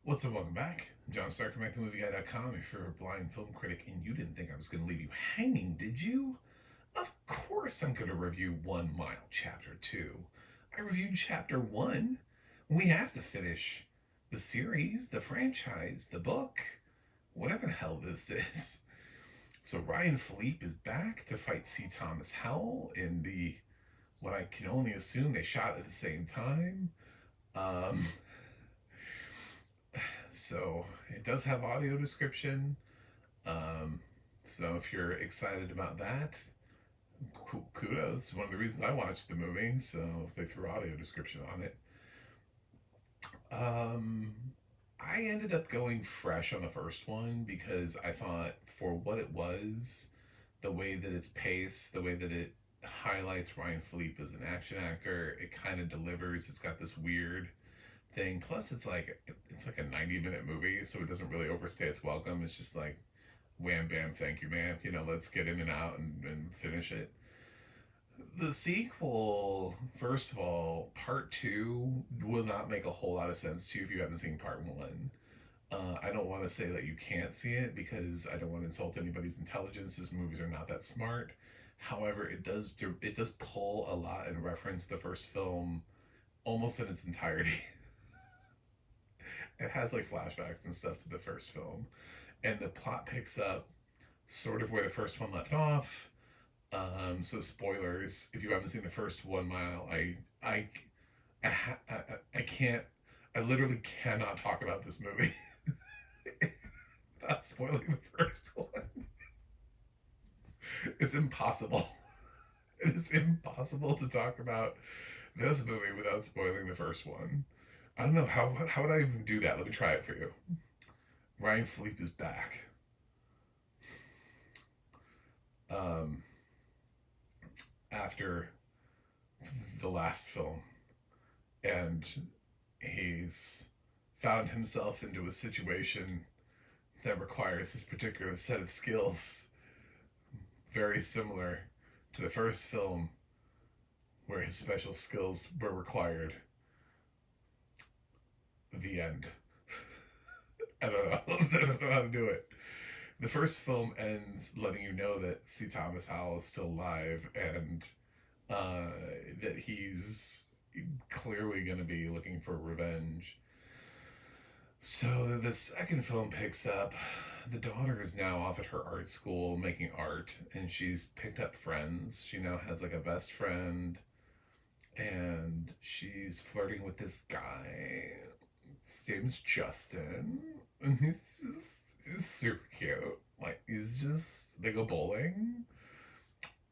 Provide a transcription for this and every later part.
What's up? Welcome back. John Stark from MacTheMovieGuy.com, your favorite blind film critic, and you didn't think I was going to leave you hanging, did you? Of course I'm going to review 1 Mile Chapter 2. I reviewed Chapter 1. We have to finish the series, the franchise, the book, whatever the hell this is. So Ryan Phillippe is back to fight C. Thomas Howell in what I can only assume they shot at the same time. Um, so it does have audio description. Um, so if you're excited about that, kudos. One of the reasons I watched the movie, so if they threw audio description on it. Um, I ended up going fresh on the first one because I thought for what it was, the way that it's paced, the way that it highlights Ryan Phillippe as an action actor, it kind of delivers. It's got this weird thing. Plus, it's like a 90-minute movie, so it doesn't really overstay its welcome. It's just like wham bam, thank you, man. Let's get in and out and finish it. The sequel, first of all, part two will not make a whole lot of sense to you if you haven't seen part one. I don't want to say that you can't see it because I don't want to insult anybody's intelligence. These movies are not that smart. However, it does pull a lot and reference the first film almost in its entirety. It has like flashbacks and stuff to the first film, and the plot picks up sort of where the first one left off. So spoilers if you haven't seen the first 1 Mile. I I, I, I can't. I literally cannot talk about this movie without spoiling the first one. It's impossible. It is impossible to talk about this movie without spoiling the first one. I don't know how would I even do that. Let me try it for you. Ryan Phillippe is back. Um, After the last film, and he's found himself into a situation that requires his particular set of skills, very similar to the first film, where his special skills were required. The end. I don't know. I don't know how to do it. The first film ends letting you know that C. Thomas Howell is still alive and uh, that he's clearly going to be looking for revenge. So the second film picks up. The daughter is now off at her art school making art, and she's picked up friends. She now has like a best friend, and she's flirting with this guy. His name's Justin, and he's super cute. Like they go bowling.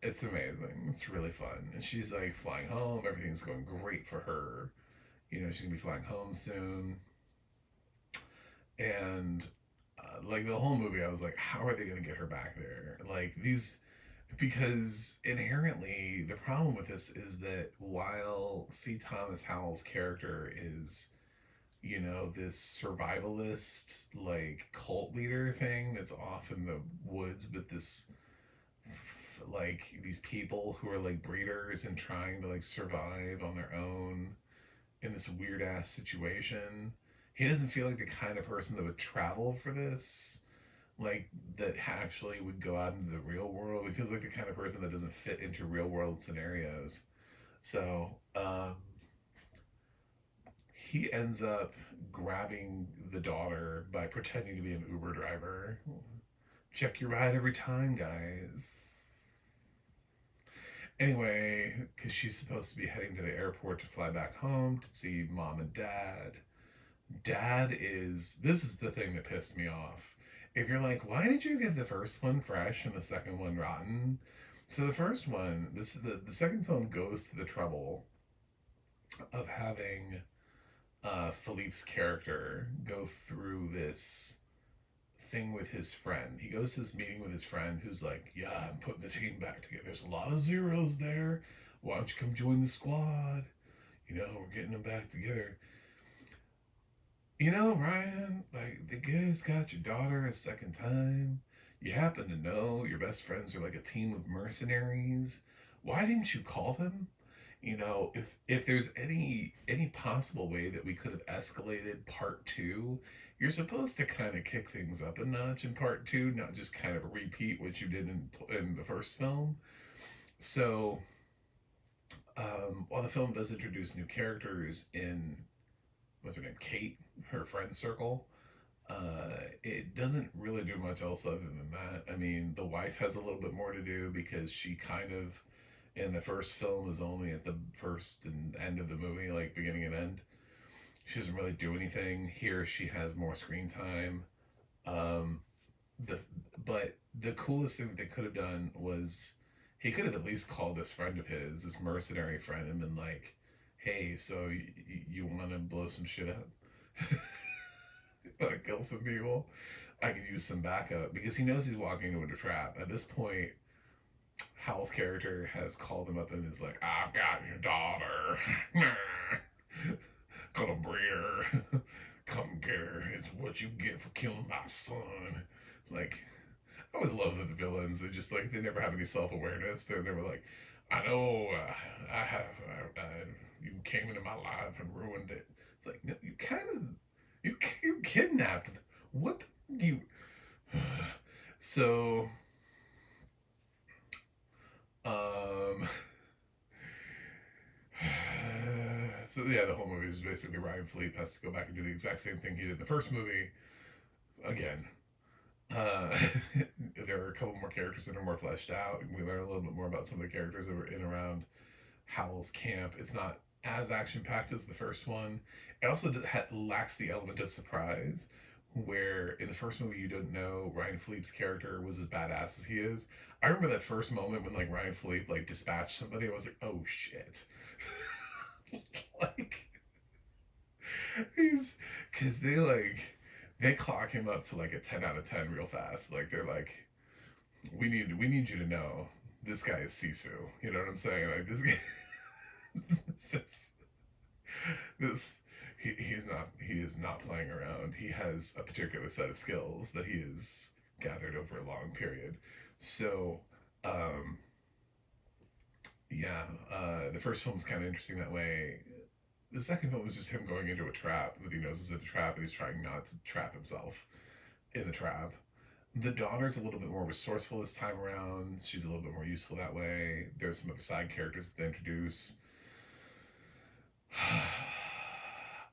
It's amazing. It's really fun, and she's like flying home. Everything's going great for her. She's gonna be flying home soon, and like the whole movie, I was like, how are they gonna get her back there? Like these, because inherently the problem with this is that while C. Thomas Howell's character is, this survivalist like cult leader thing that's off in the woods with this like these people who are like breeders and trying to like survive on their own in this weird ass situation. He doesn't feel like the kind of person that would travel for this, like that actually would go out into the real world. He feels like the kind of person that doesn't fit into real world scenarios. So he ends up grabbing the daughter by pretending to be an Uber driver. Check your ride every time, guys. Anyway, because she's supposed to be heading to the airport to fly back home to see mom and dad. This is the thing that pissed me off. If you're like, why did you give the first one fresh and the second one rotten? So the first one, the second film goes to the trouble of having Philippe's character go through this thing with his friend. He goes to this meeting with his friend who's like, yeah, I'm putting the team back together. There's a lot of zeros there. Why don't you come join the squad? We're getting them back together. Ryan, like, the guy's got your daughter a second time. You happen to know your best friends are like a team of mercenaries. Why didn't you call them? if there's any possible way that we could have escalated part two, you're supposed to kind of kick things up a notch in part two, not just kind of repeat what you did in the first film. So, while the film does introduce new characters in what's her name, Kate, her friend circle, it doesn't really do much else other than that. I mean, the wife has a little bit more to do because she kind of in the first film is only at the first and end of the movie, like beginning and end. She doesn't really do anything. Here she has more screen time. Um, the but the coolest thing that they could have done was he could have at least called this friend of his, this mercenary friend, and been like, "Hey, so you want to blow some shit up? Want to kill some people? I could use some backup," because he knows he's walking into a trap. At this point, Howell's character has called him up and is like, "I've got your daughter. Gonna breed her. Come get her. It's what you get for killing my son." Like, I always love that the villains, they just like, they never have any self awareness. They're never like, "I know, I have, you came into my life and ruined it." It's like, no, you kind of, you kidnapped. What you. So, um, so yeah, the whole movie is basically Ryan Phillippe has to go back and do the exact same thing he did in the first movie again. Uh, there are a couple more characters that are more fleshed out. We learn a little bit more about some of the characters that were in around Howell's camp. It's not as action packed as the first one. It also lacks the element of surprise, where in the first movie you don't know Ryan Phillippe's character was as badass as he is. I remember that first moment when like Ryan Phillippe like dispatched somebody. I was like, oh shit. Like, he's because they clock him up to like a 10 out of 10 real fast. Like, they're like, we need you to know this guy is Sisu. You know what I'm saying? Like, this guy, this is, this he is not playing around. He has a particular set of skills that he has gathered over a long period. So, um, yeah, the first film's kind of interesting that way. The second film is just him going into a trap that he knows is a trap, and he's trying not to trap himself in the trap. The daughter's a little bit more resourceful this time around. She's a little bit more useful that way. There's some other side characters that they introduce.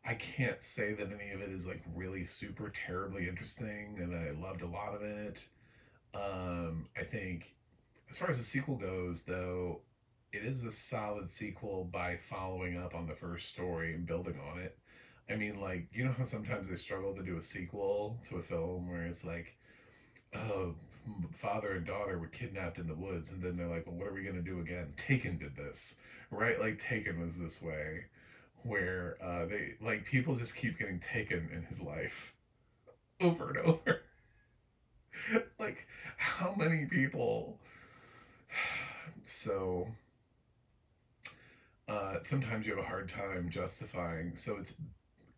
I can't say that any of it is like really super terribly interesting, and I loved a lot of it. I think as far as the sequel goes, though, it is a solid sequel by following up on the first story and building on it. I mean, like, you know how sometimes they struggle to do a sequel to a film where it's like, oh, father and daughter were kidnapped in the woods, and then they're like, well, what are we going to do again? Taken did this, right? Like, Taken was this way, where they, like, people just keep getting taken in his life over and over. Like, how many people? So, sometimes you have a hard time justifying. So it's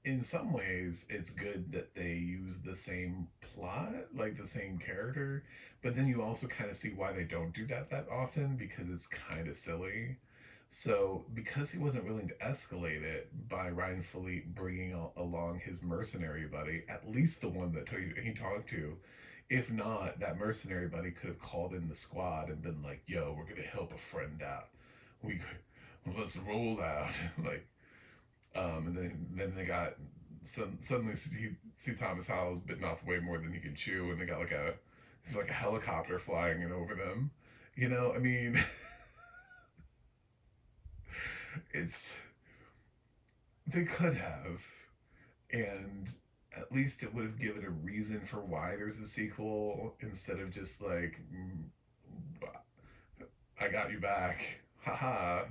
in some ways it's good that they use the same plot, like the same character, but then you also kind of see why they don't do that often because it's kind of silly. So because he wasn't willing to escalate it by Ryan Phillippe bringing along his mercenary buddy, at least the one that he talked to, if not, that mercenary buddy could have called in the squad and been like, "Yo, we're gonna help a friend out. We let's roll out." Like, and then they got suddenly see Thomas Howell's bitten off way more than he can chew, and they got like a helicopter flying in over them. I mean, it's they could have, and at least it would have given a reason for why there's a sequel instead of just like, "I got you back, haha,"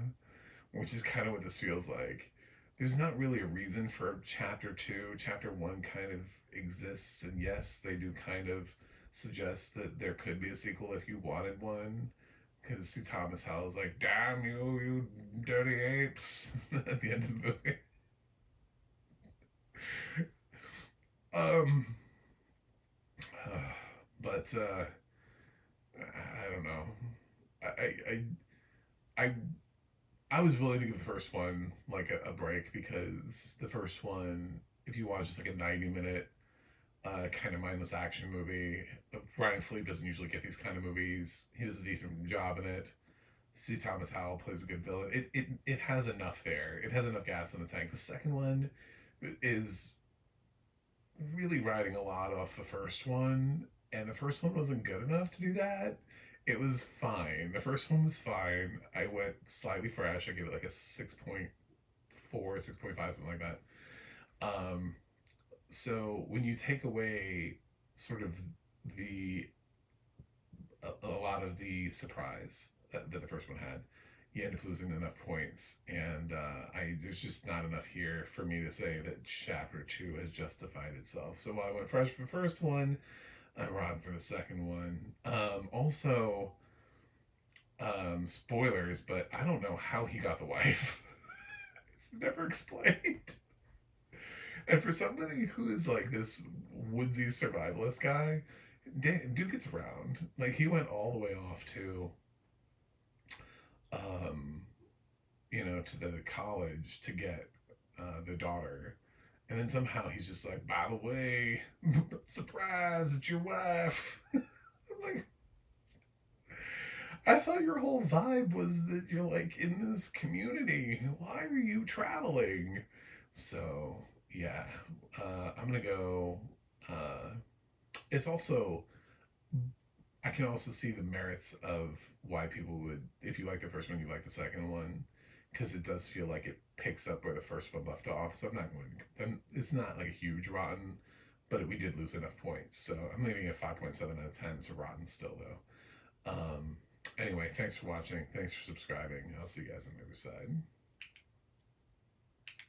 which is kind of what this feels like. There's not really a reason for chapter two. Chapter one kind of exists, and yes, they do kind of suggest that there could be a sequel if you wanted one. Because see, Thomas Howell's like, "Damn you, you dirty apes," at the end of the movie. Um, but I don't know. I, I, I I was willing to give the first one like a break because the first one, if you watch just like a 90-minute kind of mindless action movie, Ryan Phillippe doesn't usually get these kind of movies. He does a decent job in it. C. Thomas Howell plays a good villain. It has enough there. It has enough gas in the tank. The second one is really riding a lot off the first one, and the first one wasn't good enough to do that. It was fine. The first one was fine. I went slightly fresh. I gave it like a 6.4, 6.5, something like that. Um, so when you take away sort of the a lot of the surprise that the first one had, you end up losing enough points, and I there's just not enough here for me to say that chapter two has justified itself. So while I went fresh for the first one, I'm rotten for the second one. Also, spoilers, but I don't know how he got the wife. It's never explained. And for somebody who is like this woodsy survivalist guy, dude gets around. Like he went all the way off to, um, to the college to get the daughter, and then somehow he's just like, by the way, surprise, it's your wife. I'm like, I thought your whole vibe was that you're like in this community. Why are you traveling? So yeah, I'm gonna go. Uh, it's also I can also see the merits of why people would, if you like the first one, you like the second one, because it does feel like it picks up where the first one left off. So I'm not going. It's not like a huge rotten, but we did lose enough points. So I'm leaving it 5.7 out of 10. It's a rotten still though. Anyway, thanks for watching. Thanks for subscribing. I'll see you guys on the other side.